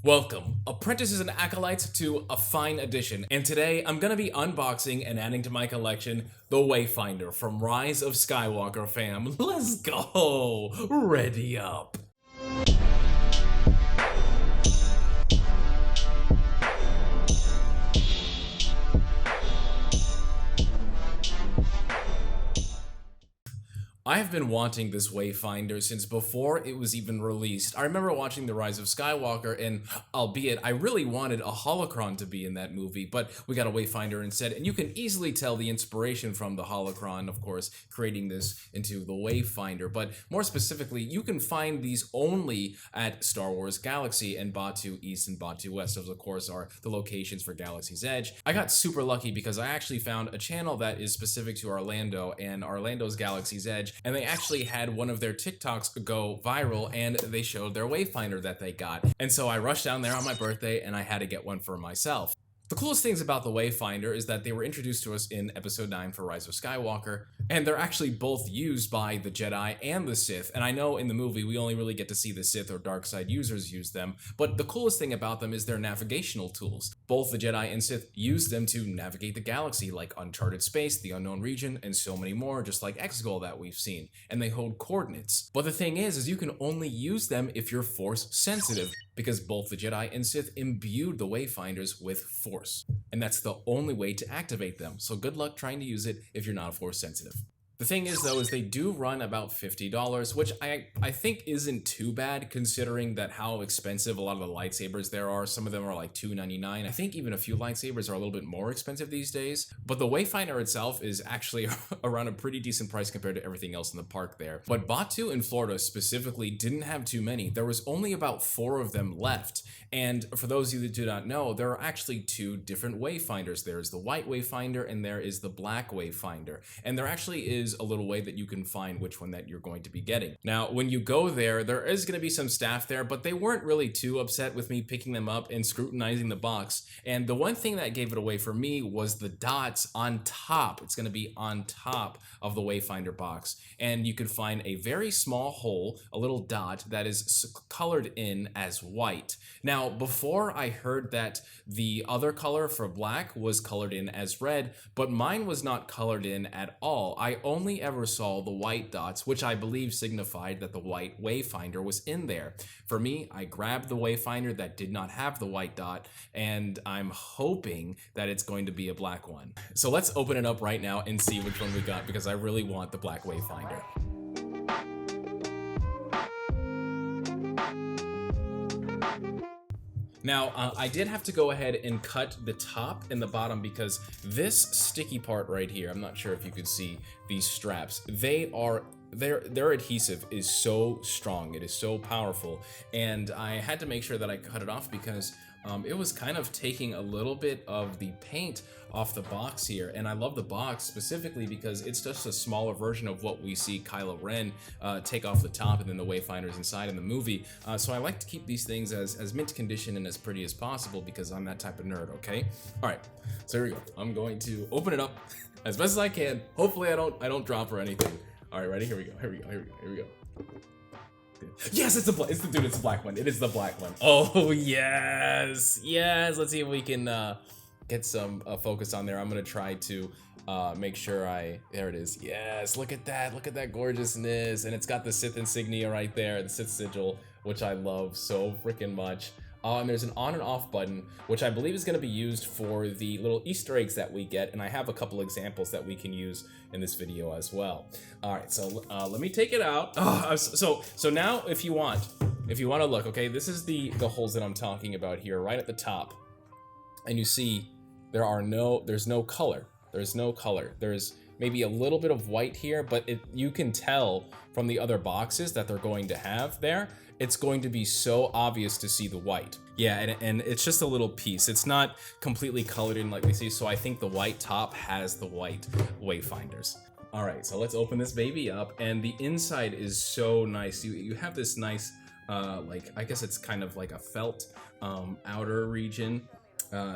Welcome, apprentices and acolytes, to a fine addition, and today I'm gonna be unboxing and adding to my collection the Wayfinder from Rise of Skywalker, fam. Let's go! Ready up! I have been wanting this Wayfinder since before it was even released. I remember watching The Rise of Skywalker and, albeit I really wanted a holocron to be in that movie, but we got a Wayfinder instead, and you can easily tell the inspiration from the holocron, of course, creating this into the Wayfinder. But more specifically, you can find these only at Star Wars Galaxy, and Batuu East and Batuu West, those of course are the locations for Galaxy's Edge. I got super lucky because I actually found a channel that is specific to Orlando and Orlando's Galaxy's Edge, and they actually had one of their TikToks go viral and they showed their Wayfinder that they got. And so I rushed down there on my birthday and I had to get one for myself. The coolest things about the Wayfinder is that they were introduced to us in Episode 9 for Rise of Skywalker, and they're actually both used by the Jedi and the Sith. And I know in the movie we only really get to see the Sith or dark side users use them, but the coolest thing about them is their navigational tools. Both the Jedi and Sith use them to navigate the galaxy, like uncharted space, the unknown region, and so many more, just like Exegol that we've seen. And they hold coordinates. But the thing is you can only use them if you're Force sensitive, because both the Jedi and Sith imbued the Wayfinders with Force. And that's the only way to activate them, so good luck trying to use it if you're not Force sensitive. The thing is though, is they do run about $50, which I think isn't too bad considering that how expensive a lot of the lightsabers there are. Some of them are like $2.99. I think even a few lightsabers are a little bit more expensive these days. But the Wayfinder itself is actually around a pretty decent price compared to everything else in the park there. But Batuu in Florida specifically didn't have too many. There was only about 4 of them left. And for those of you that do not know, there are actually 2 different Wayfinders. There is the white Wayfinder and there is the black Wayfinder. And there actually is a little way that you can find which one that you're going to be getting. Now, when you go there, there is going to be some staff there, but they weren't really too upset with me picking them up and scrutinizing the box. And the one thing that gave it away for me was the dots on top. It's going to be on top of the Wayfinder box. And you can find a very small hole, a little dot that is colored in as white. Now, before I heard that the other color for black was colored in as red, but mine was not colored in at all. I only ever saw the white dots, which I believe signified that the white Wayfinder was in there. For me, I grabbed the Wayfinder that did not have the white dot, and I'm hoping that it's going to be a black one. So let's open it up right now and see which one we got, because I really want the black Wayfinder. Now, I did have to go ahead and cut the top and the bottom because this sticky part right here, I'm not sure if you could see these straps, their adhesive is so strong, it is so powerful, and I had to make sure that I cut it off because it was kind of taking a little bit of the paint off the box here. And I love the box specifically because it's just a smaller version of what we see Kylo Ren take off the top and then the Wayfinder's inside in the movie. So I like to keep these things as mint condition and as pretty as possible because I'm that type of nerd, okay? All right, so here we go. I'm going to open it up as best as I can. Hopefully I don't drop or anything. All right, ready? Here we go. Yes, it's the black one. It is the black one. Oh, yes. Let's see if we can get some focus on there. I'm gonna try to make sure there it is. Yes, look at that gorgeousness. And it's got the Sith insignia right there, the Sith sigil, which I love so freaking much. And there's an on and off button, which I believe is going to be used for the little Easter eggs that we get, and I have a couple examples that we can use in this video as well. All right, so let me take it out. So now, if you want to look, okay, this is the holes that I'm talking about here, right at the top, and you see there's no color. There's maybe a little bit of white here, but you can tell from the other boxes that they're going to have there. It's going to be so obvious to see the white. Yeah, and it's just a little piece. It's not completely colored in like we see, so I think the white top has the white Wayfinders. All right, so let's open this baby up, and the inside is so nice. You have this nice, like, I guess it's kind of like a felt outer region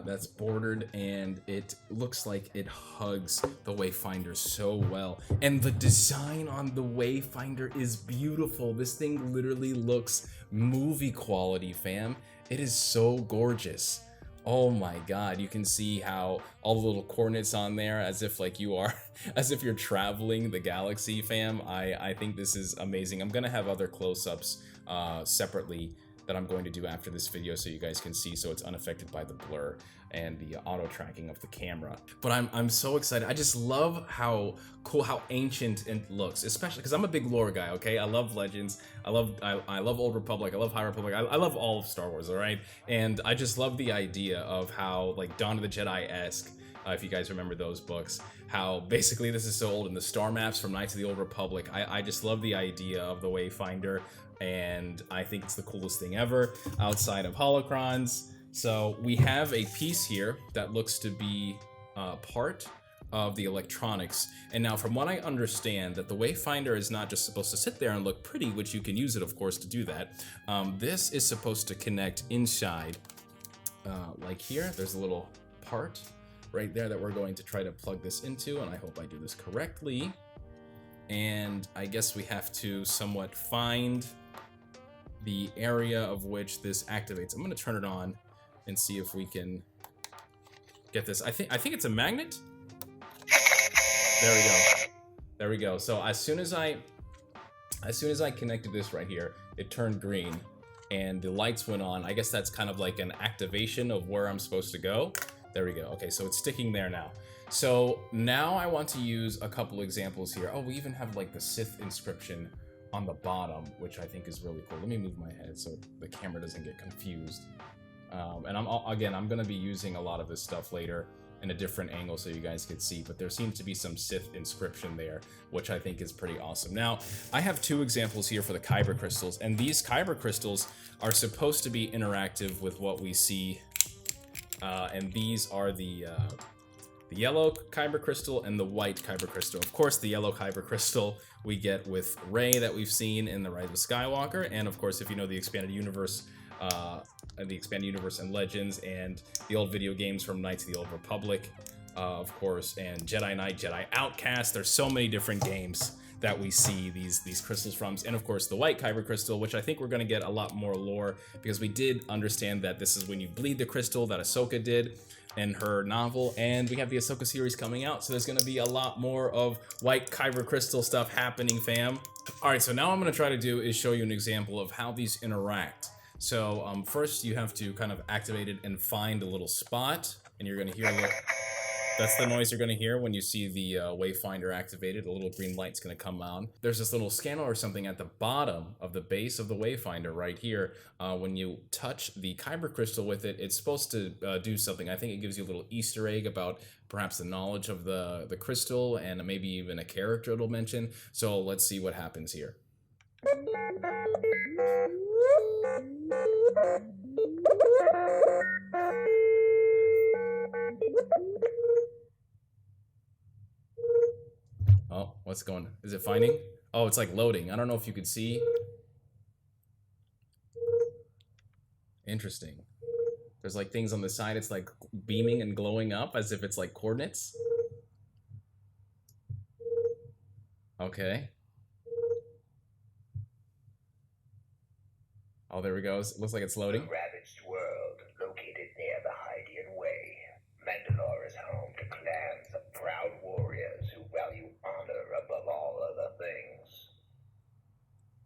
that's bordered, and it looks like it hugs the Wayfinder so well. And the design on the Wayfinder is beautiful. This thing literally looks movie quality, fam. It is so gorgeous. Oh my god, you can see how all the little coordinates on there as if like you are as if you're traveling the galaxy, fam. I think this is amazing. I'm gonna have other close-ups separately that I'm going to do after this video so you guys can see, so it's unaffected by the blur and the auto tracking of the camera. But I'm so excited. I just love how cool, how ancient it looks, especially because I'm a big lore guy. Okay, I love Legends, I love Old Republic, I love High Republic, I love all of Star Wars. All right, and I just love the idea of how like Dawn of the Jedi-esque. If you guys remember those books, how basically this is so old, and the star maps from Knights of the Old Republic. I just love the idea of the Wayfinder, and I think it's the coolest thing ever outside of holocrons. So we have a piece here that looks to be part of the electronics. And now from what I understand, that the Wayfinder is not just supposed to sit there and look pretty, which you can use it of course to do that. This is supposed to connect inside, like here, there's a little part right there that we're going to try to plug this into, and I hope I do this correctly. And I guess we have to somewhat find the area of which this activates. I'm going to turn it on and see if we can get this. I think it's a magnet. There we go. There we go. So as soon as I connected this right here, it turned green and the lights went on. I guess that's kind of like an activation of where I'm supposed to go. There we go. Okay, so it's sticking there now. So now I want to use a couple examples here. Oh, we even have like the Sith inscription on the bottom, which I think is really cool. Let me move my head so the camera doesn't get confused. And I'm going to be using a lot of this stuff later in a different angle so you guys could see, but there seems to be some Sith inscription there, which I think is pretty awesome. Now, I have two examples here for the Kyber crystals, and these Kyber crystals are supposed to be interactive with what we see. And these are the yellow Kyber crystal and the white Kyber crystal. Of course, the yellow Kyber crystal we get with Rey that we've seen in the Rise of Skywalker, and of course, if you know the expanded universe and Legends, and the old video games from Knights of the Old Republic, of course, and Jedi Knight, Jedi Outcast. There's so many different games that we see these crystals from, and of course the white Kyber crystal, which I think we're going to get a lot more lore, because we did understand that this is when you bleed the crystal, that Ahsoka did in her novel, and we have the Ahsoka series coming out, so there's going to be a lot more of white Kyber crystal stuff happening, fam. Alright, so now what I'm going to try to do is show you an example of how these interact. So first you have to kind of activate it and find a little spot, and you're going to hear a little... That's the noise you're going to hear when you see the Wayfinder activated. A little green light's going to come on. There's this little scanner or something at the bottom of the base of the Wayfinder right here. When you touch the Kyber crystal with it, it's supposed to do something. I think it gives you a little Easter egg about perhaps the knowledge of the crystal, and maybe even a character it'll mention. So let's see what happens here. Oh, what's going on? Is it finding? Oh, it's like loading. I don't know if you could see. Interesting. There's like things on the side. It's like beaming and glowing up as if it's like coordinates. Okay. Oh, there we go. It looks like it's loading. A ravaged world located near the Hydian Way. Mandalore is home to clans of proud warriors who value honor above all other things.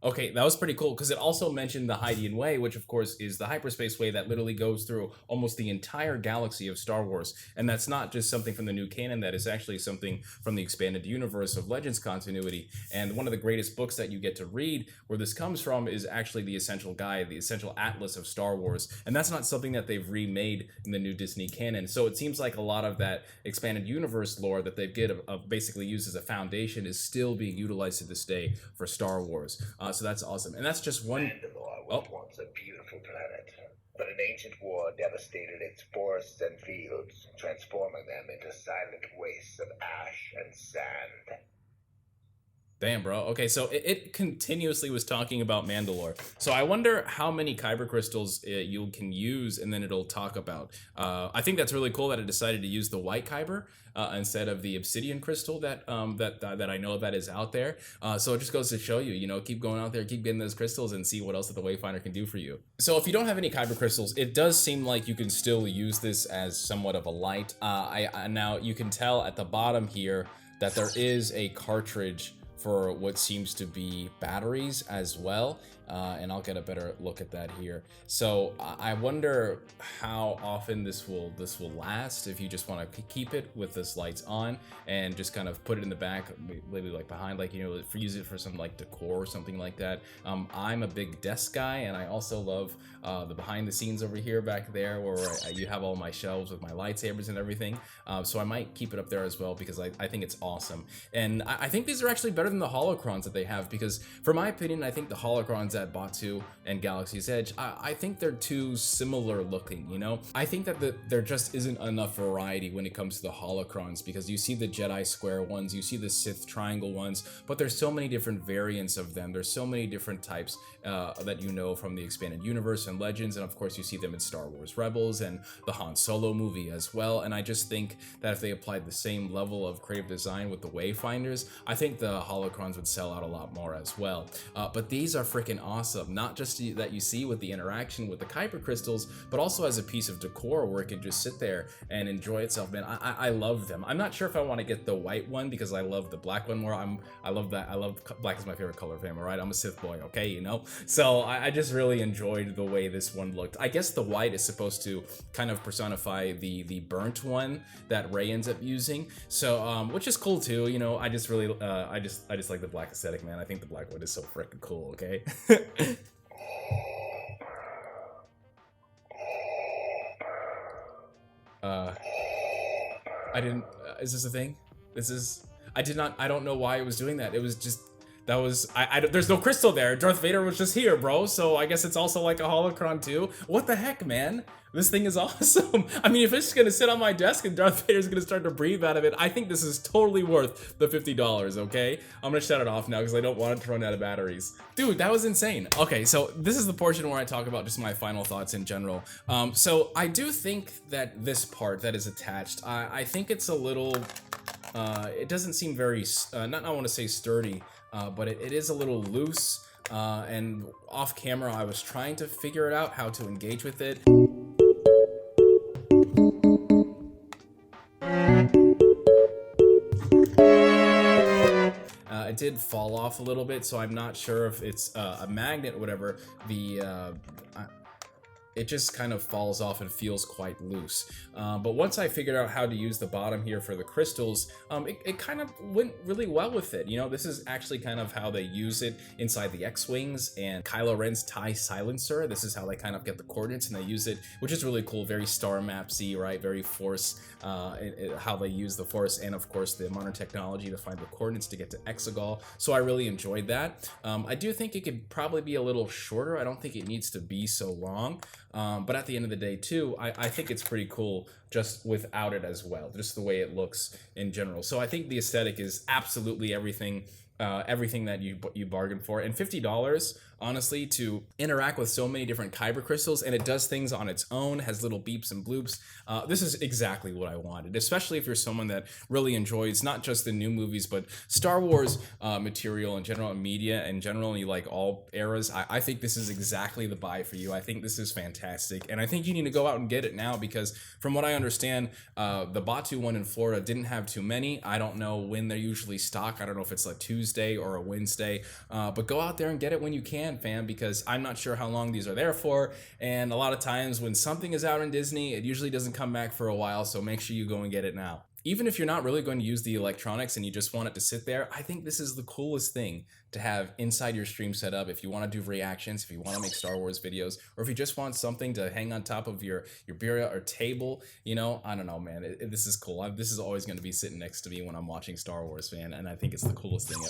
Okay, that was pretty cool, because it also mentioned the Hydian Way, which of course is the hyperspace way that literally goes through almost the entire galaxy of Star Wars. And that's not just something from the new canon, that is actually something from the expanded universe of Legends continuity. And one of the greatest books that you get to read where this comes from is actually the Essential Guide, the Essential Atlas of Star Wars. And that's not something that they've remade in the new Disney canon. So it seems like a lot of that expanded universe lore that they've basically used as a foundation is still being utilized to this day for Star Wars. So that's awesome. And that's just one... Mandalore was once a beautiful planet, but an ancient war devastated its forests and fields, transforming them into silent wastes of ash and sand. Damn, bro. Okay, so it continuously was talking about Mandalore. So I wonder how many kyber crystals you can use, and then it'll talk about. I think that's really cool that it decided to use the white kyber instead of the obsidian crystal that I know that is out there. So it just goes to show you, you know, keep going out there, keep getting those crystals, and see what else that the Wayfinder can do for you. So if you don't have any kyber crystals, it does seem like you can still use this as somewhat of a light. Now you can tell at the bottom here that there is a cartridge for what seems to be batteries as well, and I'll get a better look at that here. So I wonder how often this will last, if you just want to keep it with this lights on and just kind of put it in the back, maybe like behind, like, you know, use it for some like decor or something like that. I'm a big desk guy, and I also love the behind the scenes over here back there where you have all my shelves with my lightsabers and everything. So I might keep it up there as well because I think it's awesome. And I think these are actually better than the holocrons that they have, because for my opinion, I think the holocrons at Batu and Galaxy's Edge, I think they're too similar looking, you know? I think that there just isn't enough variety when it comes to the holocrons, because you see the Jedi square ones, you see the Sith triangle ones, but there's so many different variants of them. There's so many different types that you know from the expanded universe and Legends, and of course you see them in Star Wars Rebels and the Han Solo movie as well. And I just think that if they applied the same level of creative design with the Wayfinders, I think the holocrons would sell out a lot more as well. But these are freaking awesome, not just that you see with the interaction with the kyber crystals, but also as a piece of decor where it can just sit there and enjoy itself. Man, I love them. I'm not sure if I want to get the white one because I love the black one more. I love black is my favorite color, fam. All right, I'm a Sith boy, okay, you know. So I just really enjoyed the way this one looked. I guess the white is supposed to kind of personify the burnt one that Rey ends up using. So which is cool too. You know, I just really I just like the black aesthetic, man. I think the black one is so freaking cool. Okay. I didn't. Is this a thing? This is. I did not. I don't know why it was doing that. It was just. That was. There's no crystal there. Darth Vader was just here, bro. So I guess it's also like a holocron too. What the heck, man? This thing is awesome. I mean, if it's just gonna sit on my desk and Darth Vader's gonna start to breathe out of it, I think this is totally worth the $50, okay? I'm gonna shut it off now because I don't want it to run out of batteries. Dude, that was insane. Okay, so this is the portion where I talk about just my final thoughts in general. So I do think that this part that is attached, I think it's a little, it doesn't seem very, I want to say sturdy, but it is a little loose. And off camera, I was trying to figure it out how to engage with it. It did fall off a little bit, so I'm not sure if it's a magnet or whatever. It just kind of falls off and feels quite loose. But once I figured out how to use the bottom here for the crystals, it kind of went really well with it. You know, this is actually kind of how they use it inside the X-Wings and Kylo Ren's TIE silencer. This is how they kind of get the coordinates and they use it, which is really cool. Very Star Mapsy, right? Very Force, how they use the Force and of course the modern technology to find the coordinates to get to Exegol. So I really enjoyed that. I do think it could probably be a little shorter. I don't think it needs to be so long. But at the end of the day too, I think it's pretty cool just without it as well, just the way it looks in general. So I think the aesthetic is absolutely everything that you bargained for. And $50, honestly, to interact with so many different kyber crystals, and it does things on its own, has little beeps and bloops. This is exactly what I wanted, especially if you're someone that really enjoys not just the new movies, but Star Wars material in general, and media in general, and you like all eras. I think this is exactly the buy for you. I think this is fantastic, and I think you need to go out and get it now, because from what I understand, the Batu one in Florida didn't have too many. I don't know when they're usually stock. I don't know if it's like Tuesday or a Wednesday, but go out there and get it when you can, fam, because I'm not sure how long these are there for, and a lot of times when something is out in Disney, it usually doesn't come back for a while, so make sure you go and get it now. Even if you're not really going to use the electronics and you just want it to sit there, I think this is the coolest thing to have inside your stream setup. If you want to do reactions, if you want to make Star Wars videos, or if you just want something to hang on top of your bureau or table, you know, I don't know, man. This is cool. This is always going to be sitting next to me when I'm watching Star Wars, man, and I think it's the coolest thing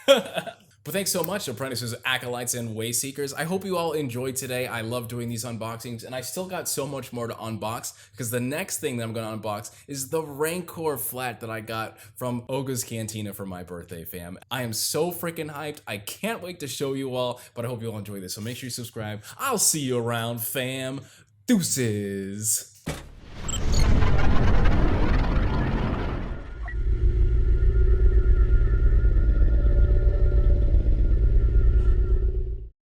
ever. But thanks so much, apprentices, acolytes, and wayseekers. I hope you all enjoyed today. I love doing these unboxings, and I still got so much more to unbox, because the next thing that I'm going to unbox is the Rancor flat that I got from Oga's Cantina for my birthday, fam. I am so freaking hyped. I can't wait to show you all, but I hope you all enjoy this. So make sure you subscribe. I'll see you around, fam. Deuces.